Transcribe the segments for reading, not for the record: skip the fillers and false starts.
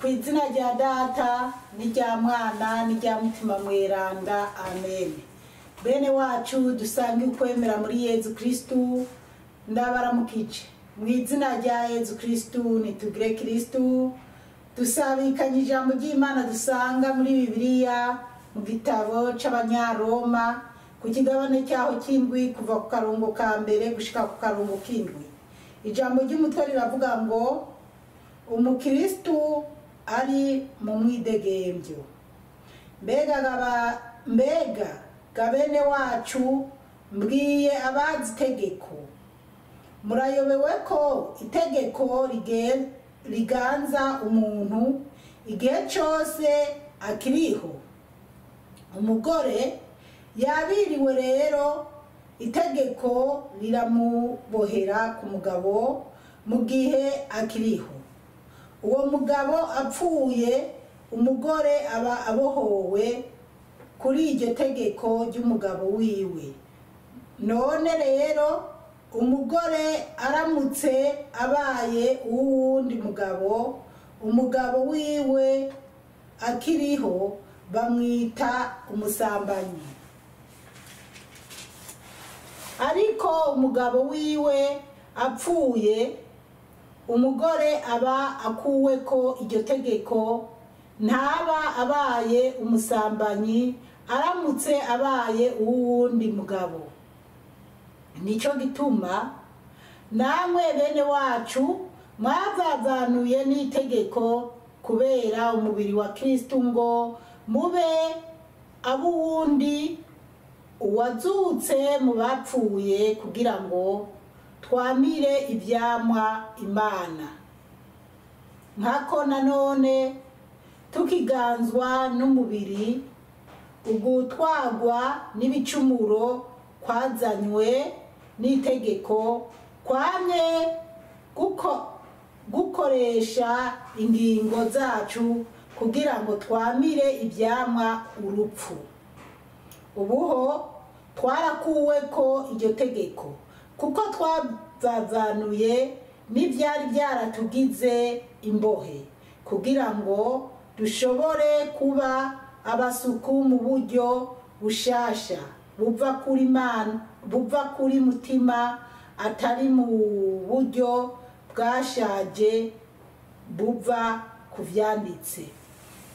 Kw'izina rya Data n'irya Mwana n'irya Mutima Mweranda, amen. Bene wacu dusange ukwemera muri Yezu Kristu, ndabaramukije mw'izina rya Yezu Kristu. Nitugire Kristu, dusabikanye ijambo ry'Imana dusanga muri Bibliya mu gitabo c'Abanyaroma ku kigabane cyaho cy'indwi kuva ku karongo ka mbere gushika ku karongo k'indwi. Ijambo ry'umutwe riravuga ngo umukristu ari mu mwidegembyo. Mbega gabene wacu mbwiye abazi itegeko, murayobewe ko itegeko riganza umuntu igihe cyose akiriho. Umugore yabiriwe rero itegeko riramubohera ku mugabo mu gihe akiriho. Uwo mugabo apfuye, umugore aba abohowe kuri iryo tegeko ry'umugabo wiwe. None rero umugore aramutse abaye uwundi mugabo, umugabo wiwe akiriho bamwita umusambanyi. Ariko umugabo wiwe apfuye, umugore aba akuweko iryo tegeko, ntaba abaye umusambanyi aramutse abaye uwundi mugabo. Nico gituma namwe bene wacu mwavavanuye n'itegeko kubera umubiri wa Kristu, ngo mube abuwundi uwazutse mu bapfuye, kugira ngo twamire ivyamwa Imana. Nkako nanone tukiganzwa n'umubiri, ugutwagwa n'ibicumuro kwazanywe n'itegeko kwamye gukoresha ingingo zacu kugira ngo twamire ivyamwa urupfu. Ubuho twarakuweko iryo tegeko, kuko twavavanuye n'ivyari byaratugize imbohe, kugira ngo dushobore kuba abasuku mu buryo bushasha buva kuri mutima, atari mu buryo bwashaje buva ku vyanditse.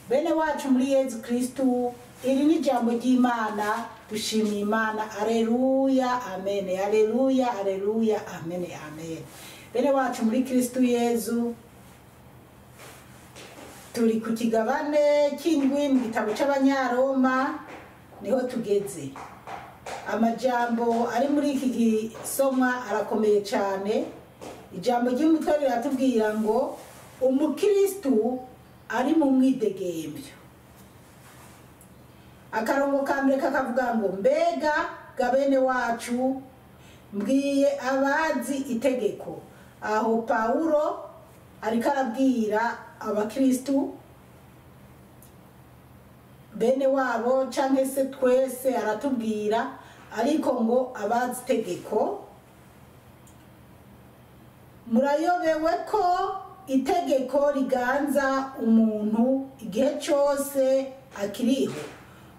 Bene wacu muri Yezu Kristu, iri ni ijambo ry'Imana. Dushimiye Imana. Aleluya, amen. Aleluya, aleluya, amen, amen. Bene wacu muri Kristu Yezu, turi ku kigabane cy'indwi mu gitabo c'Abanyaroma, niho tugeze. Amajambo ari muri iki gisomwa arakomeye cyane. Ijambo ry'umutwe riratubwira ngo umukristu ari mu mwidegembyo. Akarongo ka mbere kakavuga ngo mbega gabene wacu mbwiye abazi itegeko. Aho Pawulo ariko arabwira abakristu bene wabo, canke se twese aratubwira, ariko ngo abazi itegeko, murayobewe ko itegeko riganza umuntu igihe cyose akiriho.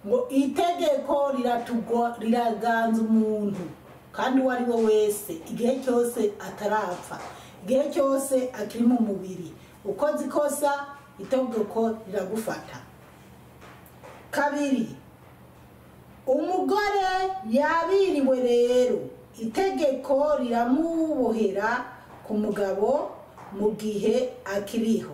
Ngo itegeko riraganza umuntu, kandi uwo ari we wese igihe cyose atarapfa, igihe cyose akiri mu mubiri. Ukoze ikosa itegeko riragufata. Kabiri, umugore yabiriwe rero itegeko riramubohera ku mugabo mu gihe akiriho.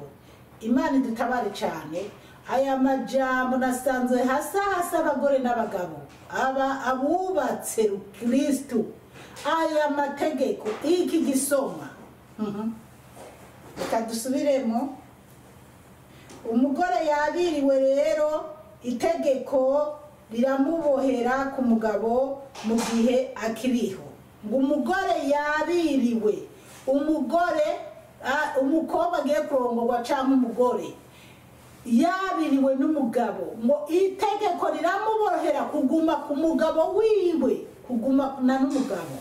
Imana idutabare cyane. Aya majambo nasanzwe hasa abagore n'abagabo, abubatse Kristu. Aya mategeko, iki gisoma, reka dusubiremo. Umugore yabiriwe rero itegeko riramubohera ku mugabo mu gihe akiriho. Ngo umugore yabiriwe, umukobwa agiye kurongorwa cyangwa umugore yabiriwe n'umugabo, ngo itegeko riramubohera kuguma ku mugabo wiwe, kugumana n'umugabo.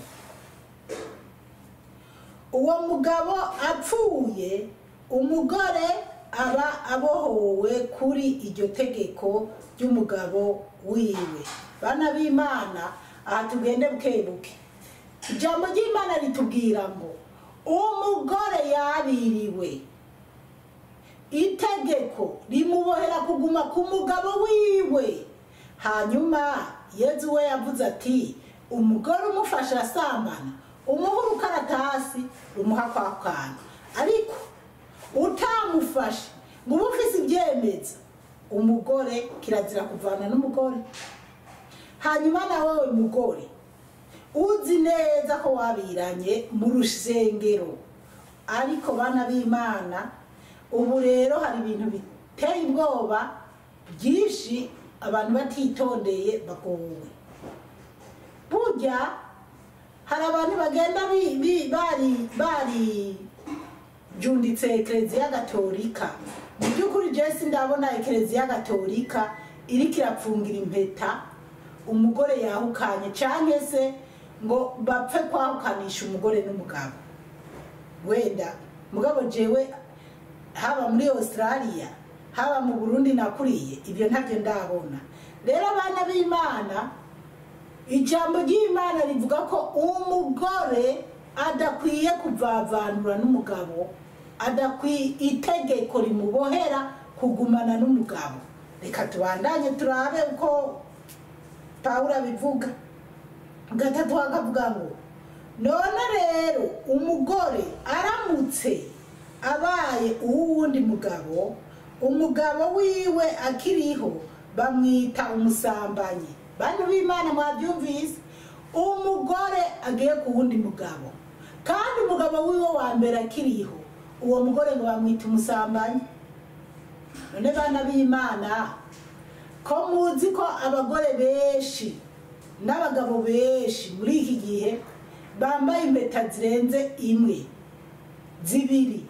Uwo mugabo apfuye, umugore aba abohowe kuri iryo tegeko ry'umugabo wiwe. Bana b'Imana, aha tugende bukebuke. Ijambo ry'Imana ritubwira ngo umugore yabiriwe, itegeko rimubohera kuguma ku mugabo wiwe. Hanyuma Yezu we yavuze ati umugore umufasha asambana umuha urukaratasi rumuha kwa kana, ariko utamufashe ngo ube ufise ivyemeza, umugore kirazira kuvana n'umugore. Hanyuma nawe mugore uzi neza ko wabiranye mu rusengero, ariko bana b'Imana ubu rero hari ibintu biteye ubwoba byinshi abantu batitondeye bagowe. Burya hari abantu bagenda bari junditse Ekleziya Gatolika. Mu by'ukuri Jesse ndabona Ekleziya Gatolika iriko irapfungira impeta umugore yahukanye, canke se ngo bapfe kwahukanisha umugore n'umugabo. Wenda mugabo jewe haba muri Australia haba mu Burundi nakuriye ibyo ntabyo ndabona. Rero abana b'Imana, ijambo ry'Imana rivuga ko umugore adakwiye kuvavanura n'umugabo, adakwiye itegeko rimubohera kugumana n'umugabo. Reka tubandanye turabe uko Pawulo abivuga. Gatatu akavuga ngo none rero umugore aramutse abaye uwundi mugabo, umugabo wiwe akiriho bamwita umusambanyi. Bantu b'Imana mwabyumvise, umugore agiye ku wundi mugabo kandi umugabo wiwe wa mbere akiriho, uwo mugore ngo bamwita umusambanyi. None bana b'Imana, ko muzi ko abagore benshi n'abagabo benshi muri iki gihe bambaye impeta zirenze imwe, zibiri.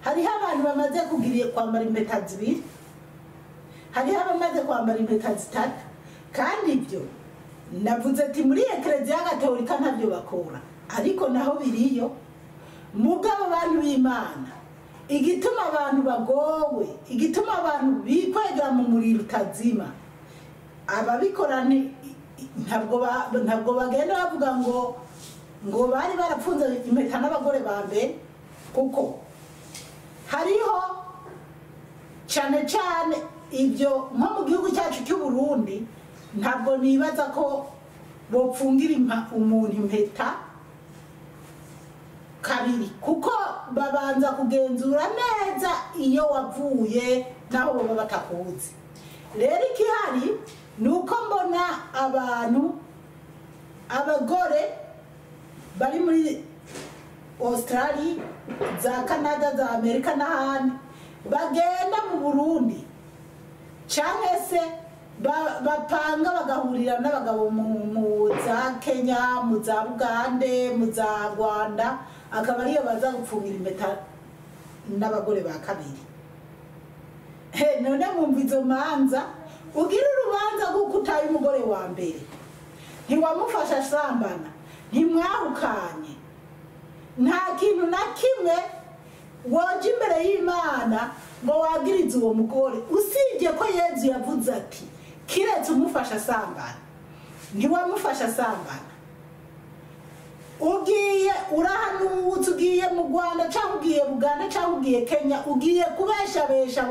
Hariho abantu bamaze kugiriye kwambara impeta zibiri, hariho abamaze kwambara impeta zitatu. Kandi ibyo navuze ati muri Ekleziya Gatolika ntabyo bakora, ariko naho biriyo. Mugabo abantu b'Imana, igituma abantu bagowe, igituma abantu bikwegera mu muriro utazima, ababikora ntabwo bagenda bavuga ngo bari barapfunze impeta n'abagore ba mbere, kuko hariho cyane cyane ibyo nko mu gihugu cyacu cy'u Burundi. Ntabwo nibaza ko bopfungira umuntu impeta kabiri, kuko babanza kugenzura neza iyo wavuye naho baba batakuzi. Rero ikihari nuko mbona abagore bari muri Australia, za Canada, za Amerika n'ahandi bagenda mu Burundi, canke se bapanga bagahurira n'abagabo mu za Kenya, mu za Bugande, mu za Rwanda, akaba ariyo baza gupfungira impeta n'abagore ba kabiri. None mwumva izo manza, ugira urubanza kuko utaye umugore wa mbere, ntiwamufasha asambana, ntimwahukanye, nta kintu na kimwe woje imbere y'Imana ngo wagirize uwo mugore, usibye ko Yezu yavuze ati kiretse umufasha asambana. Ntiwamufasha asambana, ugiye urahanutse, ugiye mu Rwanda cyangwa ugiye Buganda cyangwa ugiye Kenya, ugiye kubeshabesha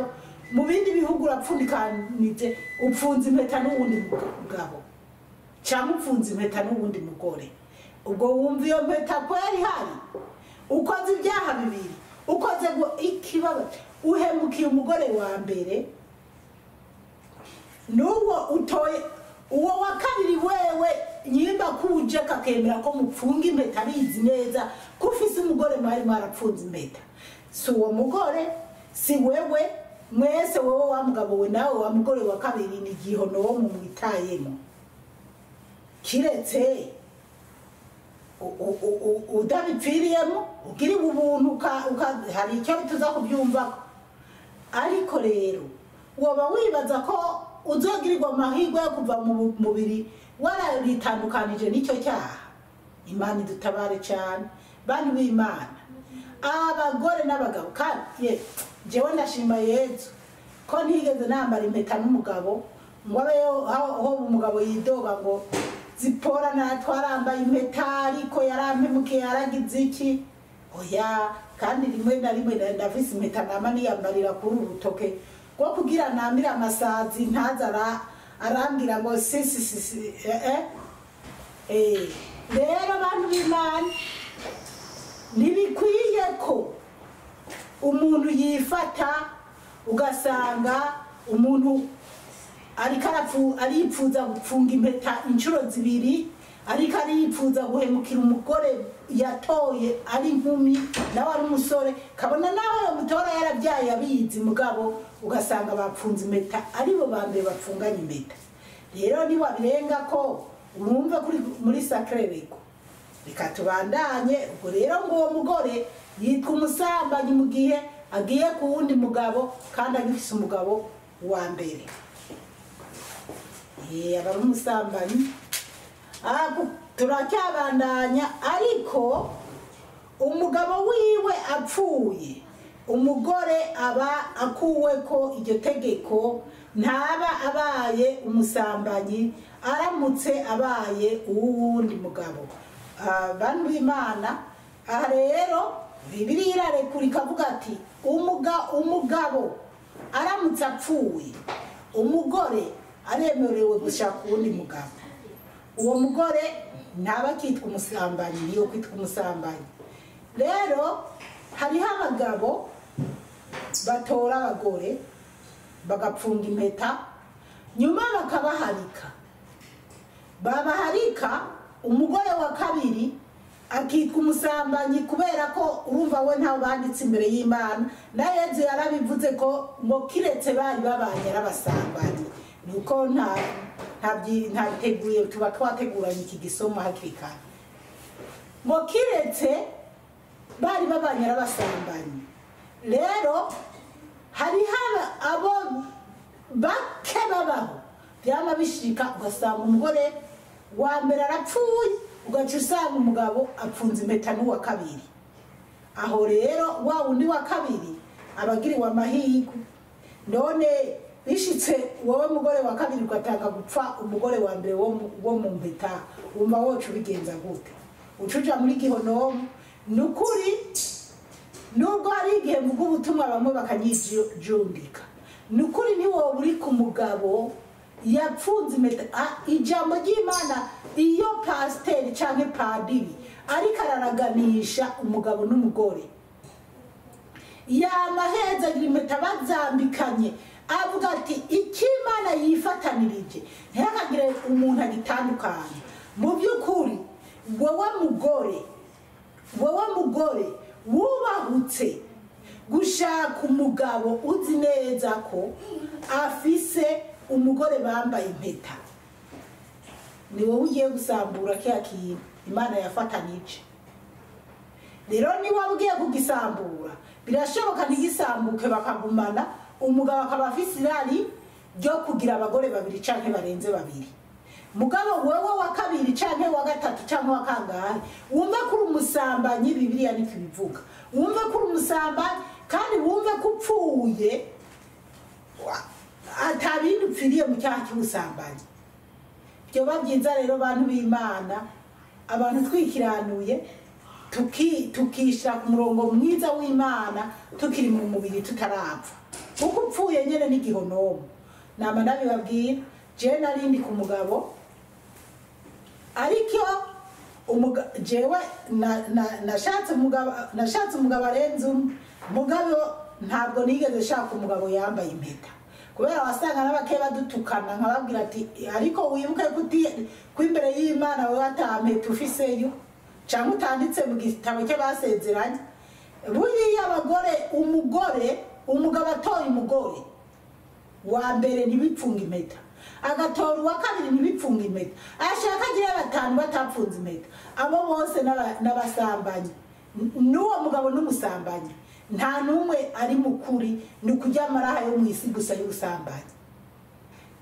mu bindi bihugu, urapfundikanije upfunze impeta n'uwundi mugabo cyangwa upfunze impeta n'uwundi mugore. Ubwo wumva iyo mpeta kweri hari ukoze ibyaha bibiri, ukoze ikibaba, uhemukiye umugore wa mbere, n'uwo utoye uwo wa kabiri wewe nyimba kuje kakemera ko mupfunga impeta bizi neza ko ufise umugore mwari marapfunze impeta. Si uwo mugore, si wewe, mwese wewe wa mugabo we nawe wa mugore wa kabiri ni gihono wo mu mwitayemo. Kiretse udabipfiriyemo, ukiri ubuntu hari icyo bituza kubyumva. Ariko rero woba wibaza ko uzogirirwa amahirwe yo kuva mu mubiri wararitandukanije n'icyo cyaha. Imana idutabare cyane bantu b'Imana, abagore n'abagabo. Kandi jewe ndashima Yezu ko ntigeze nambara impeta n'umugabo ngo abeyo aho umugabo yidoga ngo zipora na twarambaye impeta ariko yarampemukiye yaragize iki oya kandi rimwe na rimwe ndafise impeta nama niyambarira kuri urutoke ngo kugira namira amasazi ntazara arambira ngo sisi rero abantu b'Imana ntibikwiye ko umuntu yifata ugasanga umuntu aripfuza gupfunga impeta inshuro zibiri ariko aripfuza guhemukira umugore yatoye ari inkumi nawe ari umusore kabona nawe yo mutora yarabyaye abizi mugabo ugasanga bapfunze impeta aribo bambere bapfunganye impeta rero ni wabirenga ko umwumve kuri muri sakrereko reka tubandanye ubwo rero ngo uwo mugore yitwa umusambanyi mu gihe agiye ku wundi mugabo kandi agifise umugabo wa mbere aba umusambanyi turacyabandanya ariko umugabo wiwe apfuye umugore aba akuwe ko iryo tegeko ntaba abaye umusambanyi aramutse abaye uwundi mugabo bantu b'Imana aha rero Bibiliya irarekura ikavuga ati umugabo aramutse apfuye umugore aremerewe gushaka uwundi mugabo uwo mugore ntaba akitwa umusambanyi niyo kwitwa umusambanyi rero hariho abagabo batora abagore bagapfunga impeta nyuma babaharika umugore wa kabiri akitwa umusambanyi kubera ko urumva we ntawe banditse imbere y'Imana na Yezu yarabivuze ko ngo kiretse bari babanye arabasambanyi nuko ntabiteguye tuba twateguranye iki gisomo hakiri kare ngo kiretse bari babanye arabasambanyi rero hariho abo bake babaho byama bishika ugasanga umugore wa mbere arapfuye ugaca usanga umugabo apfunze impeta n'uwa kabiri aho rero wa wundi wa kabiri abagiriwe amahirwe none bishitse wowe mugore wa kabiri ugatanga gupfa umugore wa mbere wo mu mpeta wumva wocu bigenza gute ucuja muri gihonomu nukuri nubwo hari igihe mvuga ubutumwa bamwe bakanyijundika nukuri ni wowe uri ku mugabo yapfunze impeta ijambo ry'Imana iyo pasiteri canke padiri ariko araraganisha umugabo n'umugore yamaheza impeta bazambikanye avuga ati ikimana yifatanirije ntihakagire umuntu agitandukanye mu by'ukuri wowe mugore wubahutse gushaka umugabo uzi neza ko afise umugore bambaye impeta ni wowe ugiye gusambura kya kintu Imana yafatanije rero ni wowe ugiye kugisambura birashoboka ntigisambuke bakagumana umugabo akaba afise irari ryo kugira abagore babiri canke barenze babiri mugabo wewe wa kabiri canke wa gatatu canke wa kangahe wumva kuri umusambanyi Bibiliya niko ibivuga wumva kuri umusambanyi kandi wumva ko upfuye atabindi upfiriye mu cyaha cy'ubusambanyi byo babyiza rero bantu b'Imana abantu twikiranuye tukishira ku murongo mwiza w'Imana tukiri mu mubiri tutarapfa kuko upfuye nyene n'igihonomo nama ndabibabwira je narindi ku mugabo ariko jewe nashatse umugabo arenze umugabo ntabwo nigeze shaka umugabo yambaye impeta kubera wasanga n'abake badutukana nkababwira ati ariko wibuke ko imbere y'Imana wowe atampeta ufiseyo cyangwa utanditse mu gitabo cye basezeranye buriya abagore umugabo atoye umugore wa mbere ntibipfunga impeta agatora uwa kabiri ntibipfunga impeta ashaka agira batanu batapfunze impeta abo bose n'abasambanyi n'uwo mugabo n'umusambanyi nta numwe ari mukuri ni kujya amaraha yo mu isi gusa y'ubusambanyi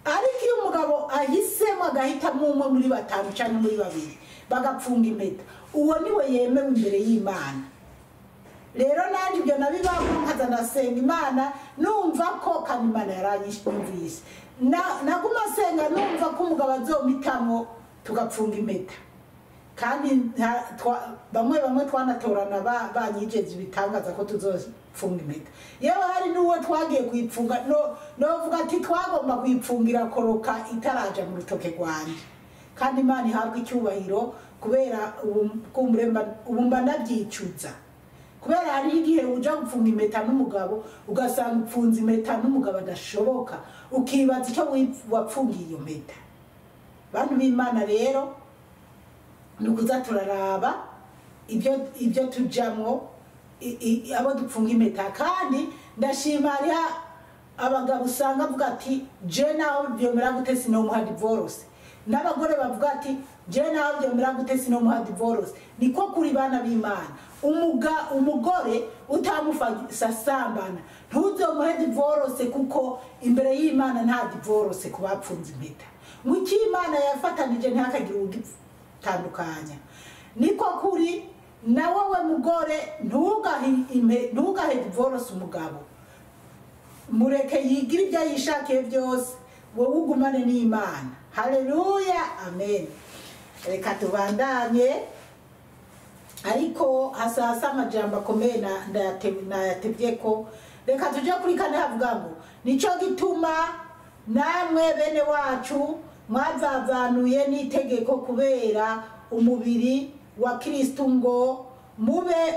ariko iyo umugabo ahisemo agahitamo umwe muri batanu cyangwa muri babiri bagapfunga impeta uwo niwe yemewe imbere y'Imana rero nanje ibyo nabibamo nkaza ndasenga Imana numva ko kandi Imana yaranyumvise naguma senga numva ko umugabo azomitamo tugapfunga impeta kandi bamwe twanatorana banyijeze ibitangaza ko tuzofunga impeta yewe hari n'uwo twagiye kuyipfunga novuga ati twagomba kuyipfungira koroka itaraja mu rutoke rwanje kandi Imana ihabwa icyubahiro kubera ubumba nabyicuza kubera hari igihe uja gupfunga impeta n'umugabo ugasanga upfunze impeta n'umugabo adashoboka ukibaza icyo wapfungiye iyo mpeta. Bantu b'Imana rero nukuza turaraba ibyo tujamwo abo dupfunga impeta kandi ndashima ari abagabo usanga avuga ati je naho byomera gute sinomuha divorce n'abagore bavuga ati je naho byomera gute sinomuha divorce. Niko kuri bana b'Imana umugore utamufasha sambana ntuzomuhe divorce kuko imbere y'Imana nta divorce kubapfunza impeta muki Imana yafatanije ntakagira ugitandukanya. Niko kuri na wowe mugore ntugahe divorce umugabo mureke yigira ibyo yishakiye byose wowe ugumane n'Imana. Haleluya amen. Reka tubandanye ariko hasasa amajambo akomeye ndayatevye ko reka tuje kuri kane havuga ngo nico gituma namwe bene wacu mwavavanuye n'itegeko kubera umubiri wa Kristo ngo mube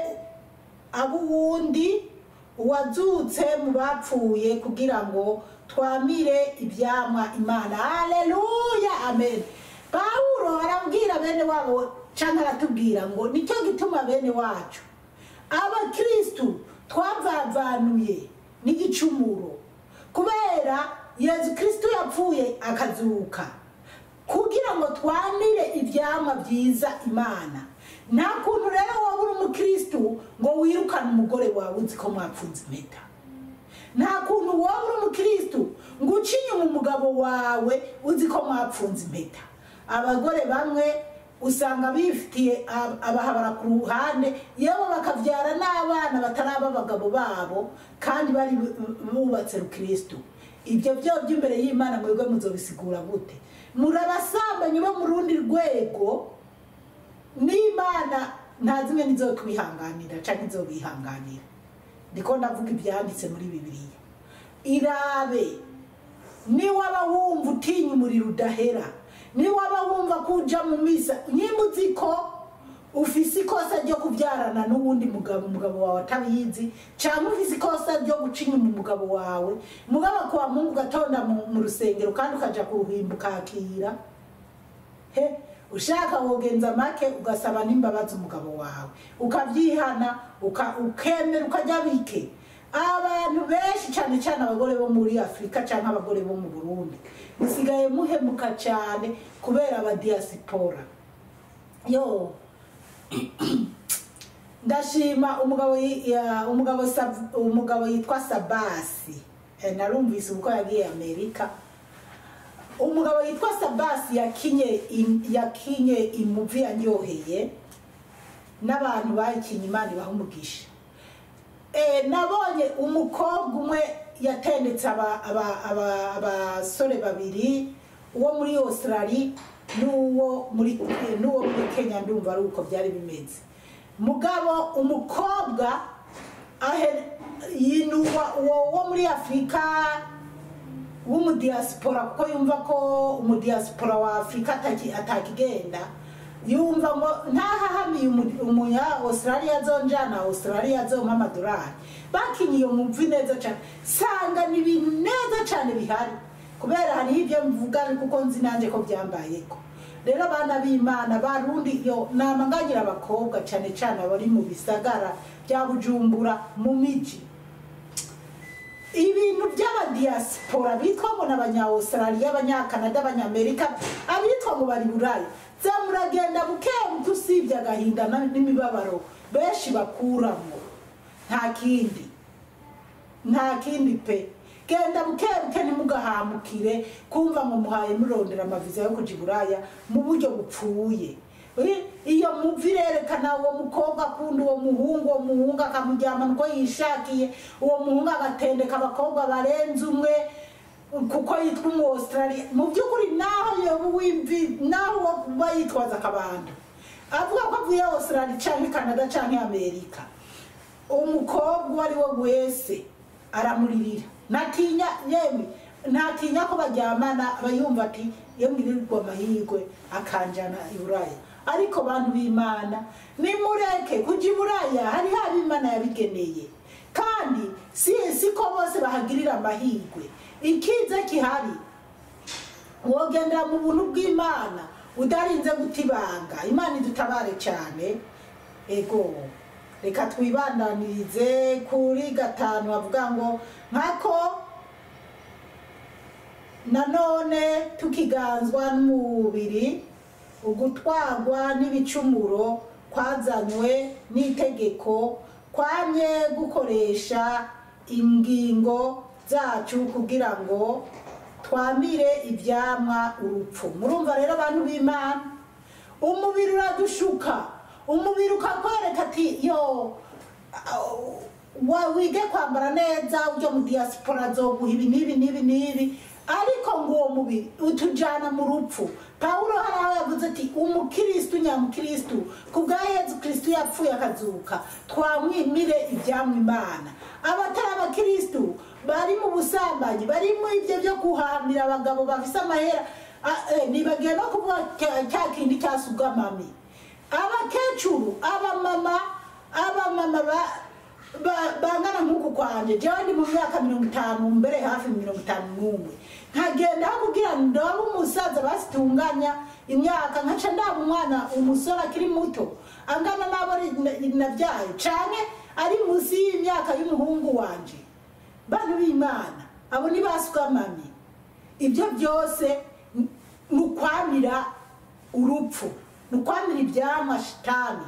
abuwundi uwazutse mu bapfuye kugira ngo twamire ivyamwa Imana. Haleluya amen. Paulo arabwira bene wabo canke aratubwira ngo nicyo gituma bene wacu abakristo twavavanuye n'igicumuro kubera Yesu Kristo yapfuye akazuka kugira ngo twamire ivyamwa vyiza Imana. Nta kuntu rero wowe uri umukristo ngo wirukane umugore wawe uzi ko mwapfunze impeta. Nta kuntu wowe uri umukristo ngo ucinye umugabo wawe uzi ko mwapfunze impeta. Abagore bamwe usanga bifitiye abahabara ku ruhande yewe bakavyara n'abana bataraba abagabo babo kandi bari bubatse Kristo. Ibyo by'imbere y'Imana mwebwe muzobisigura gute? Murabasambanyi bo mu rundi rwego n'Imana ntazimwe nizokwihanganira canke izobihanganira. Ndiko ndavuga ibyanditse muri Bibliya. Irabe ni waba wumva utinya umuriro udahera, ni waba wumva kuja mu misa nyimbuzi ko ufise ikosa ryo kubyarana n'uwundi umugabo wawe atabizi cyangwa ufise ikosa ryo gucinya umugabo wawe mugabo kwa Mungu gatonda mu rusengero kandi ukaja kuruhimbuka akira ushaka wogenza make ugasaba n'imbabazi umugabo wawe ukavyihana ukemera ukajya bike. Abantu benshi cyane cyane abagore bo muri Afrika cyangwa abagore bo mu Burundi musigaye muhemuka cyane kubera aba diaspora. Yo ndashima umugabo yitwa Sabasi narumvise uko yagiye Amerika. Umugabo yitwa Sabasi yakinye imuvi yanyoheye n'abantu bayikinye Imana ibahumugisha. Nabonye umukobwa umwe yatendetse abasore babiri uwo muri Australia n'uwo muri Kenya ndumva ari uko byari bimeze. Mugabo umukobwa yinuwa uwo muri Afrika w'umudiaspora kuko yumva ko umudiaspora wa Afrika atakigenda yumva ngo ntahahamiye umunya Australia zonjana Australia zo $100 bakinye iyo mumvi neza cyane sanga ni ibintu neza cyane bihari kubera hari ibyo mvuga kuko nzi nanje ko byambayeko. Rero abana b'Imana barundi yo namangagira abakobwa cyane cyane abari mu bisagara bya Bujumbura mu miji ibintu by'abadiaspora bitwa ngo n'abanya Australia abanyakanada abanyamerika abitwa ngo bari Burayi zamuragenda buke usibye agahinda n'imibabaro benshi bakuramo nta kindi pe. Genda buke nimugahamukire kumva ngo muhaye murondera amaviza yo kuja Buraya mu buryo bupfuye iyo muvi irerekana uwo mukobwa akunda uwo muhungu akamujyamana uko yishakiye, uwo muhungu agatendeka abakobwa barenze umwe kuko yitwa Australia. Mu by'ukuri naho yobu wimvi naho bayitwaza akabando avuga ko avuye Australia cyangwa Canada cyangwa Amerika, umukobwa ari wo wese aramuririra, ntatinya ko bajyamana, abayumva ati iyo ngirirwa amahirwe akanjana i Buraya. Ariko bantu b'Imana nimureke kujya i Buraya, hari Imana yabigeneye, kandi siko bose bahagirira amahirwe. Ikiza kihari wogendera mu buntu bw'Imana udarinze gutibanga. Imana idutabare cyane. Ego reka twibandanirize kuri 5 bavuga ngo nkako nanone tukiganzwa n'umubiri ugutwagwa n'ibicumuro kwazanywe n'itegeko, kwamye gukoresha ingingo zacu kugira ngo twamire ivyamwa urupfu. Murumva rero abantu b'Imana, umubiri uradushuka, umubiri ukakwereka ati yo wige kwambara neza, ujya mu diaspora zoguha ibi n'ibi, ariko ngo uwo mubiri utujana mu rupfu. Paulo haraho yavuze ati umukristo nyamukristo kubwa Yesu Kristo yapfuye akazuka twamwimire ivyamwa Imana. Abatari abakristo bari mu busambanyi, bari mu ibyo byo kuhamira abagabo bafise amahera, nibagiye no kuvuga cya kindi cyasugamami. Abakecuru, abamama bangana nk'uku kwanje, jewe ndi mu myaka 50 mbere hafi 51, nkagenda kugira ndaba umusaza basitunganya imyaka, nkaca ndaba umwana umusore akiri muto angana nabo nabyaye canke ari musi y'imyaka y'umuhungu wanje. Bantu b'Imana, abo ni basukamami. Ibyo byose nukwamira urupfu, nukwamira ivyamwa shitani,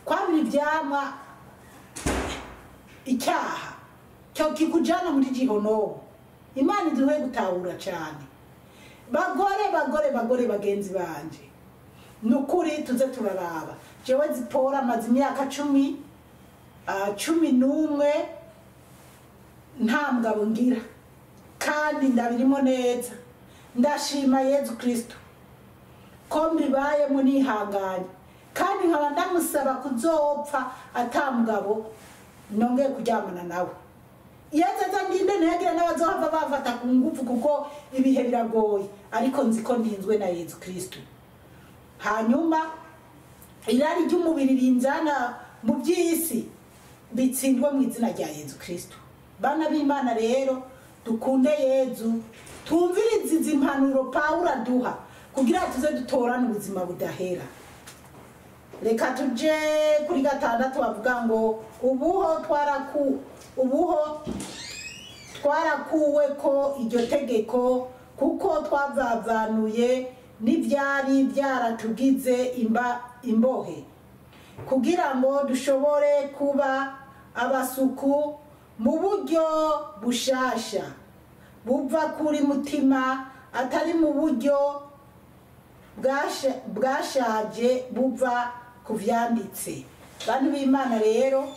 kwamira ivyamwa icyaha cyo kikujana muri gihonobo. Imana iduhe gutahura cyane. Bagore bagenzi banje, nukuri tuze turaraba. Jewe Zipora amaze imyaka 11 nta mugabo ngira, kandi ndabirimo neza. Ndashima Yesu Kristo ko mbibayemo nihanganye, kandi nkaba ndamusaba kuzopfa atamugabo nongeye kuryamana nawe. Yazaza ndinde ntegera n'abazohava bafata ku ngufu kuko ibihe biragoye, ariko nziko ndinzwe na Yesu Kristo. Hanyuma irari ry'umubiri rinzana mu by'isi bitsindwe mu izina rya Yesu Kristo. Bana b'Imana rero dukunde Yesu, tumvirize izi impanuro Paulo aduha kugira tuze dutorane ubuzima budahera. Reka tuje kuri 6 bavuga ngo ubuho twarakuwe ko iryo tegeko kuko twavavanuye n'ibyari byaratugize imbohe, kugira ngo dushobore kuba abasuku mu buryo bushasha buva kuri mutima, atari mu buryo bwashaje buva kuvyanditse. Bantu b'Imana rero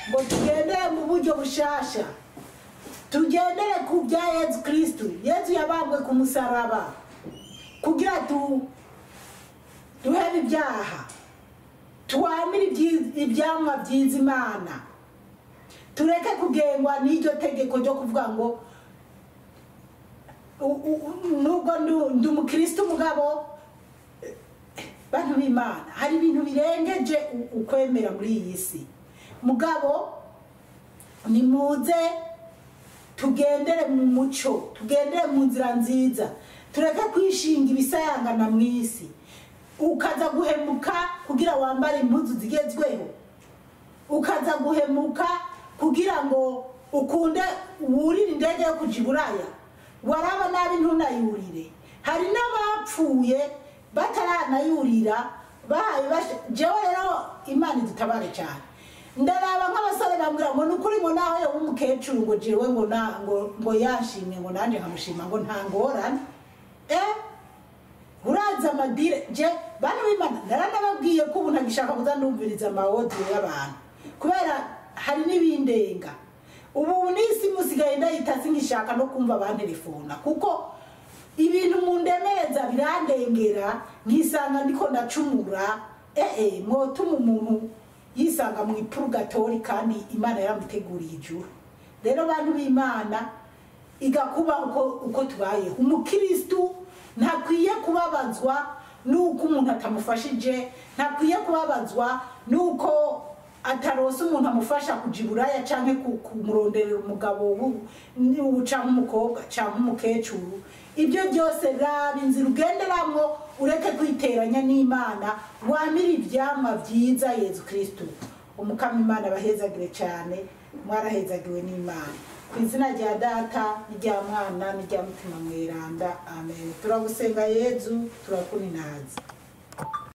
ngo tugendere mu buryo bushasha, tugendere ku bya Yesu Kristo. Yesu yabambwe ku musaraba kugira duhebe ibyaha, tuwamire ivyamwa vyiza Imana, tureke kugengwa n'iryo tegeko ryo kuvuga ngo nubwo ndi umukristo mugabo. Bantu b'Imana, hari ibintu birengeje ukwemera muri iyi si. Mugabo nimuze tugendere mu muco, tugendere mu nzira nziza, tureke kwishinga ibisayangana mu isi, ukaza guhemuka kugira wambare impuzu zigezweho, ukaza guhemuka kugira ngo ukunde wurire indege yo kuja i Buraya, waraba nabi ntunayurire. Hari n'abapfuye bataranayurira jewe rero Imana idutabare cyane. Ndaraba nk'abasore bambwira ngo nukuri ngo naho yo umukecuru ngo jewe ngo yashimye ngo nanje nkamushima ngo ntangorane. uraza amadire je bana b'Imana naranababwiye ko ubu ntagishaka kuzandumviriza amawodi y'abantu kubera hari n'ibindenga ubu nisi musigaye ndayitasi ngishaka no kumva abantelefona kuko ibintu mundemereza birandengera nkisanga ndiko ndacumura mwotuma umuntu yisanga mu purgatori kandi Imana yaramuteguriye ijuru rero abantu b'Imana igakuba uko tubaye umukristo ntakwiye kubabazwa nuko umuntu atamufashije ntakwiye kubabazwa nuko atarose umuntu amufasha kujiburaya canke kumuronderera umugabo canke umukobwa canke umukecuru ibyo byose raba inzira ugenderamwo ureke kwiteranya n'Imana wamira ivyamwa vyiza Yesu Kristo umukama Imana bahezagire cyane mwarahezagiwe n'Imana ku izina rya Data n'irya Mwana n'irya Mutima Mweranda amen turagusenga Yesu turakuninaza